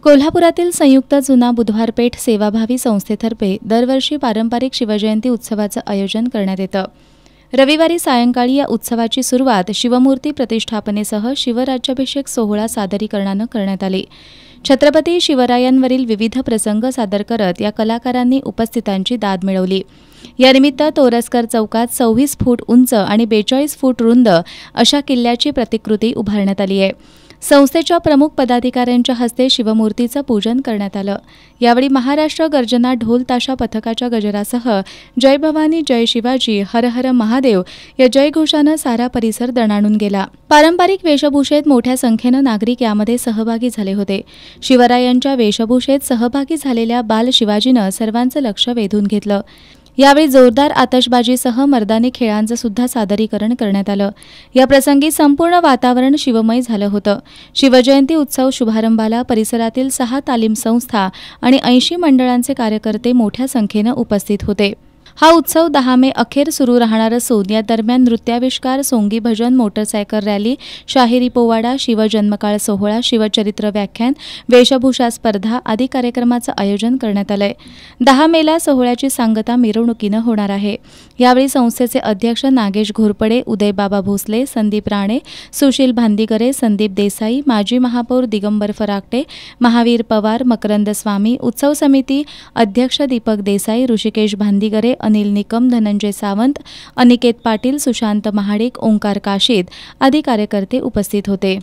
कोल्हापुरातील संयुक्त जुना बुधवार पेठ सेवाभावी संस्थेतर्फे दरवर्षी पारंपरिक शिवजयंती उत्सवाचं आयोजन करण्यात येतं। रविवारी सायंकाळी या उत्सवाची सुरुवात शिवमूर्ती प्रतिष्ठापनेसह शिवराज्याभिषेक सोहळा सादरीकरणानं करण्यात आली। छत्रपती शिवरायांवरील विविध प्रसंग सादर करत या कलाकारांनी उपस्थितांची दाद मिळवली। यानिमित्त तोरसकर चौकात 26 फूट उंच आणि 42 फूट रुंद अशा किल्ल्याची प्रतिकृती उभारण्यात आली आहे। संस्थेच्या प्रमुख पदाधिकाऱ्यांच्या हस्ते शिवमूर्तीचं पूजन करण्यात आलं। यावेळी महाराष्ट्र गर्जना ढोल ताशा पथकाच्या गजरासह जय भवानी जय शिवाजी हर हर महादेव या जयघोषानं सारा परिसर दणाणून गेला। पारंपरिक वेशभूषेत मोठ्या संख्येनं नागरिक यामध्ये सहभागी झाले होते। शिवरायांच्या वेशभूषेत सहभागी झालेल्या बाल शिवाजीनं सर्वांचं लक्ष वेधून घेतलं। यावेळी जोरदार आतषबाजीसह मर्दानी खेळांचं सुद्धा सादरीकरण करण्यात आलं। या प्रसंगी संपूर्ण वातावरण शिवमय झालं होतं। शिवजयंती उत्सव शुभारंभाला परिसरातील 6 तालीम संस्था आणि 80 मंडळांचे कार्यकर्ते मोठ्या संख्येनं उपस्थित होते। हा उत्सव 10 मे अखेर सुरू राहणार असून या दरम्यान नृत्याविष्कार, सोंगी भजन, मोटरसायकल रॅली, शाहिरी पोवाडा, शिवजन्मकाळ सोहळा, शिवचरित्र व्याख्यान, वेशभूषा स्पर्धा आदी कार्यक्रमाचं आयोजन करण्यात आलंय। 10 मेला सोहळ्याची सांगता मिरवणुकीनं होणार आहे। यावेळी संस्थेचे अध्यक्ष नागेश घोरपडे, उदयबाबा भोसले, संदीप राणे, सुशील भांदीगरे, संदीप देसाई, माजी महापौर दिगंबर फराकटे, महावीर पवार, मकरंद स्वामी, उत्सव समिती अध्यक्ष दीपक देसाई, ऋषिकेश भांदीगरे, अनिल निकम, धनंजय सावंत, अनिकेत पाटील, सुशांत महाडिक, ओंकार काशीद आदी कार्यकर्ते उपस्थित होते।